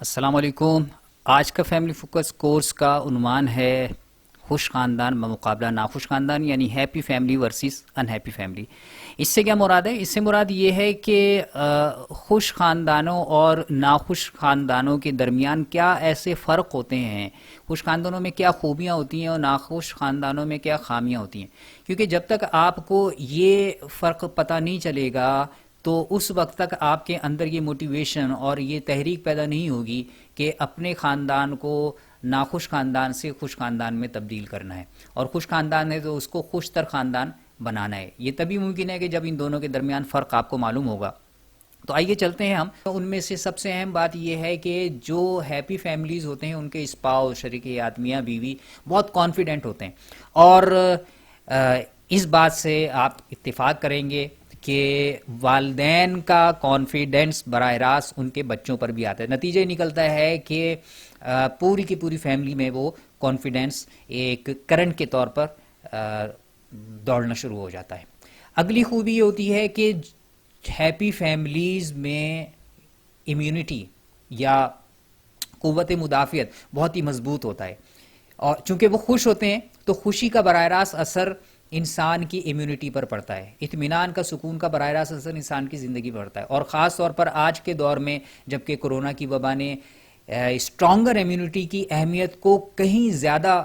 السلام علیکم۔ آج کا فیملی فوکس کورس کا عنوان ہے خوش خاندان بمقابلہ ناخوش خاندان، یعنی happy family versus in happy family. اس سے کیا مراد ہے؟ اس سے مراد یہ ہے کہ خوش خاندانوں اور ناخوش خاندانوں کے درمیان کیا ایسے فرق ہوتے ہیں، خوش خاندانوں میں کیا خوبیاں ہوتی ہیں اور ناخوش خاندانوں میں کیا خامیاں ہوتی ہیں۔ کیونکہ جب تک آپ کو یہ فرق پتہ نہیں چلے گا تو اس وقت تک آپ کے اندر یہ موٹیویشن اور یہ تحریک پیدا نہیں ہوگی کہ اپنے خاندان کو ناخوش خاندان سے خوش خاندان میں تبدیل کرنا ہے، اور خوش خاندان ہے تو اس کو خوش تر خاندان بنانا ہے۔ یہ تبھی ممکن ہے کہ جب ان دونوں کے درمیان فرق آپ کو معلوم ہوگا۔ تو آئیے چلتے ہیں ہم ان میں سے سب سے اہم بات یہ ہے کہ جو ہیپی فیملیز ہوتے ہیں ان کے اسپاؤس، شریک حیات، میاں بیوی بہت کانفیڈنٹ ہوتے ہیں، اور اس بات سے آپ اتفاق کریں گے کہ والدین کا کانفیڈنس براہ راست ان کے بچوں پر بھی آتا ہے۔ نتیجہ نکلتا ہے کہ پوری کی پوری فیملی میں وہ کانفیڈنس ایک کرنٹ کے طور پر دوڑنا شروع ہو جاتا ہے۔ اگلی خوبی یہ ہوتی ہے کہ ہیپی فیملیز میں امیونٹی یا قوت مدافعت بہت ہی مضبوط ہوتا ہے، اور چونکہ وہ خوش ہوتے ہیں تو خوشی کا براہ راست اثر انسان کی امیونٹی پر پڑتا ہے، اطمینان کا، سکون کا براہ راست اثر انسان کی زندگی پر پڑتا ہے، اور خاص طور پر آج کے دور میں جبکہ کورونا کی وبا نے اسٹرانگر امیونٹی کی اہمیت کو کہیں زیادہ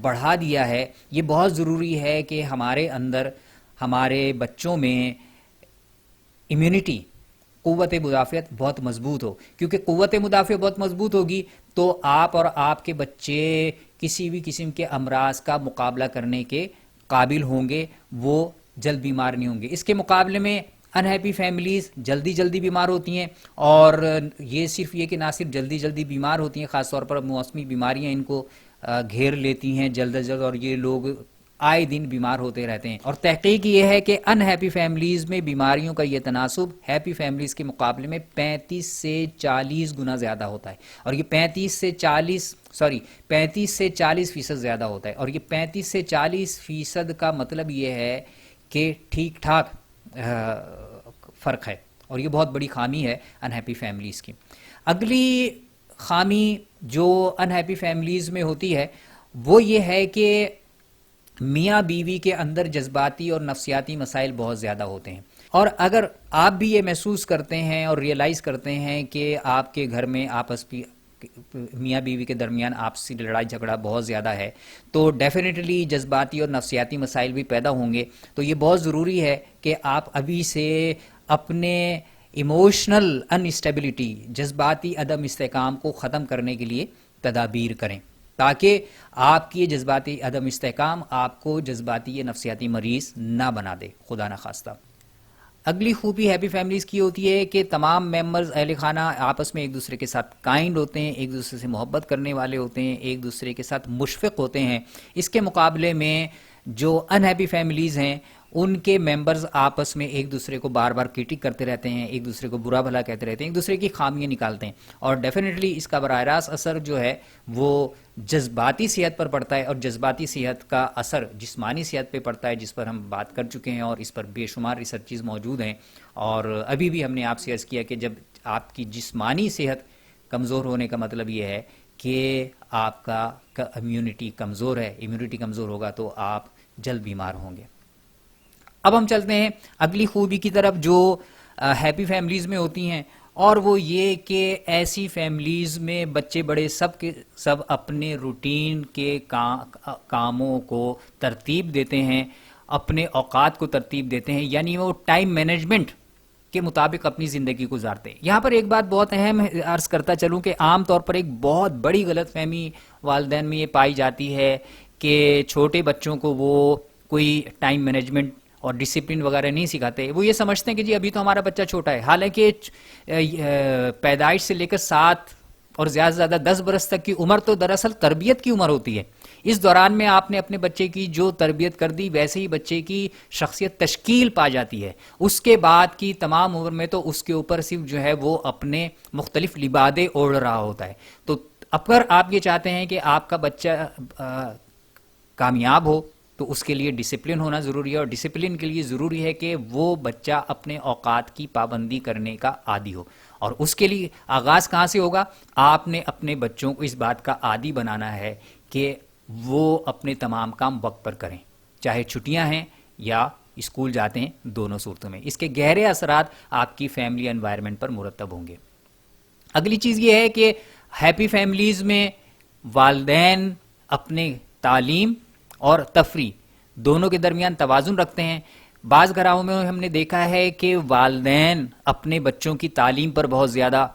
بڑھا دیا ہے۔ یہ بہت ضروری ہے کہ ہمارے اندر، ہمارے بچوں میں امیونٹی، قوت مدافعت بہت مضبوط ہو، کیونکہ قوت مدافعت بہت مضبوط ہوگی تو آپ اور آپ کے بچے کسی بھی قسم کے امراض کا مقابلہ کرنے کے قابل ہوں گے، وہ جلد بیمار نہیں ہوں گے۔ اس کے مقابلے میں انہیپی فیملیز جلدی بیمار ہوتی ہیں، اور یہ صرف یہ کہ نہ صرف جلدی بیمار ہوتی ہیں، خاص طور پر موسمی بیماریاں ان کو گھیر لیتی ہیں جلد از جلد، اور یہ لوگ آئے دن بیمار ہوتے رہتے ہیں۔ اور تحقیق یہ ہے کہ ان ہیپی فیملیز میں بیماریوں کا یہ تناسب ہیپی فیملیز کے مقابلے میں 35 سے 40 گنا زیادہ ہوتا ہے، اور یہ 35 سے 40% زیادہ ہوتا ہے، اور یہ 35 سے 40% کا مطلب یہ ہے کہ ٹھیک ٹھاک فرق ہے، اور یہ بہت بڑی خامی ہے ان ہیپی فیملیز کی۔ اگلی خامی جو ان ہیپی فیملیز میں ہوتی ہے وہ یہ ہے کہ میاں بیوی کے اندر جذباتی اور نفسیاتی مسائل بہت زیادہ ہوتے ہیں، اور اگر آپ بھی یہ محسوس کرتے ہیں اور ریئلائز کرتے ہیں کہ آپ کے گھر میں میاں بیوی کے درمیان آپسی لڑائی جھگڑا بہت زیادہ ہے، تو ڈیفینیٹلی جذباتی اور نفسیاتی مسائل بھی پیدا ہوں گے۔ تو یہ بہت ضروری ہے کہ آپ ابھی سے اپنے ایموشنل ان اسٹیبلٹی، جذباتی عدم استحکام کو ختم کرنے کے لیے تدابیر کریں، تاکہ آپ کی یہ جذباتی عدم استحکام آپ کو جذباتی یا نفسیاتی مریض نہ بنا دے، خدا نخواستہ۔ اگلی خوبی ہیپی فیملیز کی ہوتی ہے کہ تمام ممبرز اہل خانہ آپس میں ایک دوسرے کے ساتھ کائنڈ ہوتے ہیں، ایک دوسرے سے محبت کرنے والے ہوتے ہیں، ایک دوسرے کے ساتھ مشفق ہوتے ہیں۔ اس کے مقابلے میں جو ان ہیپی فیملیز ہیں ان کے ممبرز آپس میں ایک دوسرے کو بار بار کرٹک کرتے رہتے ہیں، ایک دوسرے کو برا بھلا کہتے رہتے ہیں، ایک دوسرے کی خامیاں نکالتے ہیں، اور ڈیفینیٹلی اس کا براہ راست اثر جو ہے وہ جذباتی صحت پر پڑتا ہے، اور جذباتی صحت کا اثر جسمانی صحت پہ پڑتا ہے، جس پر ہم بات کر چکے ہیں، اور اس پر بے شمار ریسرچز موجود ہیں۔ اور ابھی بھی ہم نے آپ سے عرض کیا کہ جب آپ کی جسمانی صحت کمزور ہونے کا مطلب یہ ہے کہ آپ کا امیونٹی کمزور ہے، امیونٹی کمزور ہوگا تو آپ جلد بیمار ہوں گے۔ اب ہم چلتے ہیں اگلی خوبی کی طرف جو ہیپی فیملیز میں ہوتی ہیں، اور وہ یہ کہ ایسی فیملیز میں بچے بڑے سب کے سب اپنے روٹین کے کاموں کو ترتیب دیتے ہیں، اپنے اوقات کو ترتیب دیتے ہیں، یعنی وہ ٹائم مینجمنٹ کے مطابق اپنی زندگی گزارتے ہیں۔ یہاں پر ایک بات بہت اہم عرض کرتا چلوں کہ عام طور پر ایک بہت بڑی غلط فہمی والدین میں یہ پائی جاتی ہے کہ چھوٹے بچوں کو وہ کوئی ٹائم مینجمنٹ اور ڈسپلن وغیرہ نہیں سکھاتے۔ وہ یہ سمجھتے ہیں کہ جی ابھی تو ہمارا بچہ چھوٹا ہے، حالانکہ پیدائش سے لے کر 7 اور زیادہ سے زیادہ 10 برس تک کی عمر تو دراصل تربیت کی عمر ہوتی ہے۔ اس دوران میں آپ نے اپنے بچے کی جو تربیت کر دی ویسے ہی بچے کی شخصیت تشکیل پا جاتی ہے۔ اس کے بعد کی تمام عمر میں تو اس کے اوپر صرف جو ہے وہ اپنے مختلف لبادے اوڑھ رہا ہوتا ہے۔ تو اگر آپ یہ چاہتے ہیں کہ آپ کا بچہ کامیاب ہو، تو اس کے لیے ڈسپلن ہونا ضروری ہے، اور ڈسپلن کے لیے ضروری ہے کہ وہ بچہ اپنے اوقات کی پابندی کرنے کا عادی ہو. اور اس کے لیے آغاز کہاں سے ہوگا؟ آپ نے اپنے بچوں کو اس بات کا عادی بنانا ہے کہ وہ اپنے تمام کام وقت پر کریں، چاہے چھٹیاں ہیں یا اسکول جاتے ہیں، دونوں صورتوں میں. اس کے گہرے اثرات آپ کی فیملی انوائرمنٹ پر مرتب ہوں گے. اگلی چیز یہ ہے کہ ہیپی فیملیز میں والدین اپنے تعلیم اور تفریح دونوں کے درمیان توازن رکھتے ہیں. بعض گھروں میں ہم نے دیکھا ہے کہ والدین اپنے بچوں کی تعلیم پر بہت زیادہ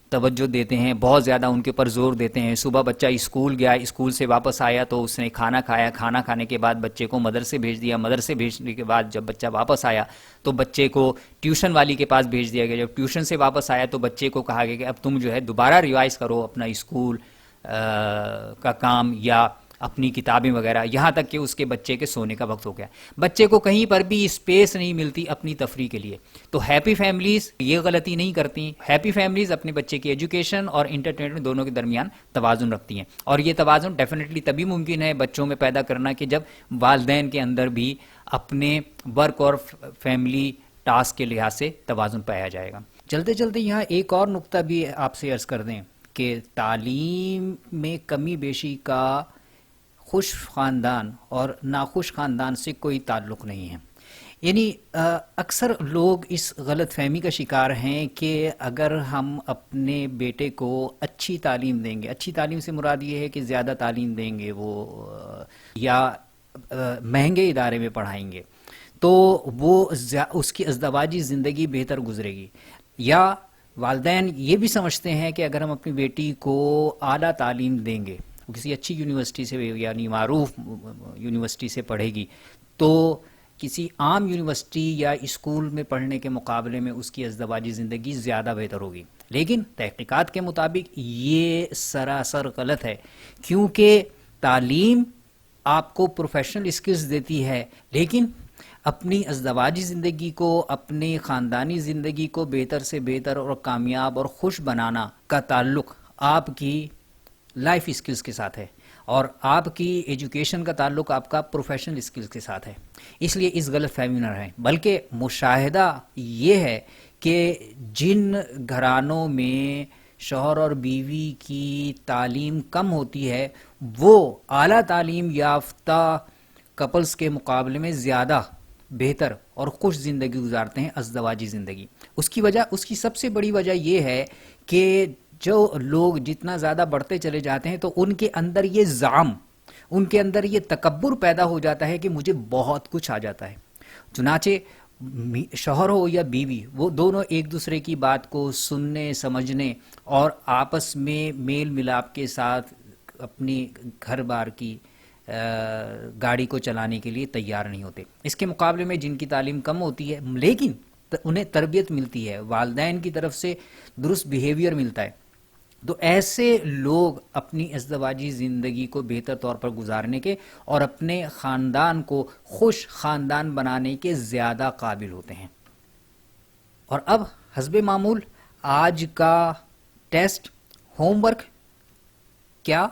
توجہ دیتے ہیں، بہت زیادہ ان کے اوپر زور دیتے ہیں. صبح بچہ اسکول گیا، اسکول سے واپس آیا تو اس نے کھانا کھایا، کھانا کھانے کے بعد بچے کو مدرسے بھیج دیا، مدرسے بھیجنے کے بعد جب بچہ واپس آیا تو بچے کو ٹیوشن والی کے پاس بھیج دیا گیا. جب ٹیوشن سے واپس آیا تو بچے کو کہا گیا کہ اب تم جو ہے دوبارہ ریوائز کرو اپنا اسکول کا کام یا اپنی کتابیں وغیرہ، یہاں تک کہ اس کے بچے کے سونے کا وقت ہو گیا. بچے کو کہیں پر بھی اسپیس نہیں ملتی اپنی تفریح کے لیے. تو ہیپی فیملیز یہ غلطی نہیں کرتی. ہیپی فیملیز اپنے بچے کی ایجوکیشن اور انٹرٹینمنٹ دونوں کے درمیان توازن رکھتی ہیں، اور یہ توازن ڈیفینیٹلی تبھی ممکن ہے بچوں میں پیدا کرنا کہ جب والدین کے اندر بھی اپنے ورک اور فیملی ٹاسک کے لحاظ سے توازن پایا جائے گا. چلتے چلتے یہاں ایک اور نقطہ بھی آپ سے عرض کر دیں کہ تعلیم میں کمی بیشی کا خوش خاندان اور ناخوش خاندان سے کوئی تعلق نہیں ہے. یعنی اکثر لوگ اس غلط فہمی کا شکار ہیں کہ اگر ہم اپنے بیٹے کو اچھی تعلیم دیں گے، اچھی تعلیم سے مراد یہ ہے کہ زیادہ تعلیم دیں گے وہ یا مہنگے ادارے میں پڑھائیں گے تو وہ اس کی ازدواجی زندگی بہتر گزرے گی. یا والدین یہ بھی سمجھتے ہیں کہ اگر ہم اپنی بیٹی کو اعلیٰ تعلیم دیں گے، کسی اچھی یونیورسٹی سے یعنی معروف یونیورسٹی سے پڑھے گی تو کسی عام یونیورسٹی یا اسکول میں پڑھنے کے مقابلے میں اس کی ازدواجی زندگی زیادہ بہتر ہوگی. لیکن تحقیقات کے مطابق یہ سراسر غلط ہے، کیونکہ تعلیم آپ کو پروفیشنل اسکلز دیتی ہے، لیکن اپنی ازدواجی زندگی کو، اپنی خاندانی زندگی کو بہتر سے بہتر اور کامیاب اور خوش بنانا کا تعلق آپ کی لائف اسکلز کے ساتھ ہے، اور آپ کی ایجوکیشن کا تعلق آپ کا پروفیشنل اسکلز کے ساتھ ہے. اس لیے اس غلط فہمی نہ رہیں. بلکہ مشاہدہ یہ ہے کہ جن گھرانوں میں شوہر اور بیوی کی تعلیم کم ہوتی ہے وہ اعلیٰ تعلیم یافتہ کپلز کے مقابلے میں زیادہ بہتر اور خوش زندگی گزارتے ہیں، ازدواجی زندگی. اس کی سب سے بڑی وجہ یہ ہے کہ جو لوگ جتنا زیادہ بڑھتے چلے جاتے ہیں تو ان کے اندر یہ زعم، ان کے اندر یہ تکبر پیدا ہو جاتا ہے کہ مجھے بہت کچھ آ جاتا ہے. چنانچہ شوہر ہو یا بیوی، وہ دونوں ایک دوسرے کی بات کو سننے، سمجھنے اور آپس میں میل ملاپ کے ساتھ اپنی گھر بار کی گاڑی کو چلانے کے لیے تیار نہیں ہوتے. اس کے مقابلے میں جن کی تعلیم کم ہوتی ہے لیکن انہیں تربیت ملتی ہے، والدین کی طرف سے درست بیہیویئر ملتا ہے، تو ایسے لوگ اپنی ازدواجی زندگی کو بہتر طور پر گزارنے کے اور اپنے خاندان کو خوش خاندان بنانے کے زیادہ قابل ہوتے ہیں. اور اب حسب معمول آج کا ٹیسٹ ہوم ورک کیا،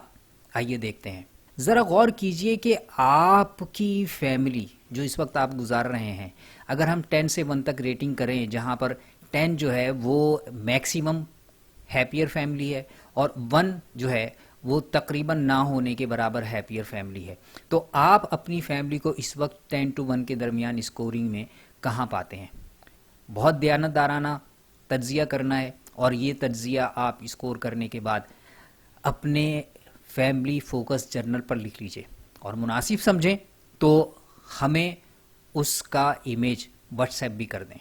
آئیے دیکھتے ہیں. ذرا غور کیجئے کہ آپ کی فیملی جو اس وقت آپ گزار رہے ہیں، اگر ہم 10 سے 1 تک ریٹنگ کریں، جہاں پر 10 جو ہے وہ میکسیمم ہیپیئر فیملی ہے اور 1 جو ہے وہ تقریباً نہ ہونے کے برابر ہیپیئر فیملی ہے، تو آپ اپنی فیملی کو اس وقت 10 to 1 کے درمیان اسکورنگ میں کہاں پاتے ہیں؟ بہت دیانتدارانہ تجزیہ کرنا ہے، اور یہ تجزیہ آپ اسکور کرنے کے بعد اپنے فیملی فوکس جرنل پر لکھ لیجئے، اور مناسب سمجھیں تو ہمیں اس کا امیج واٹس ایپ بھی کر دیں.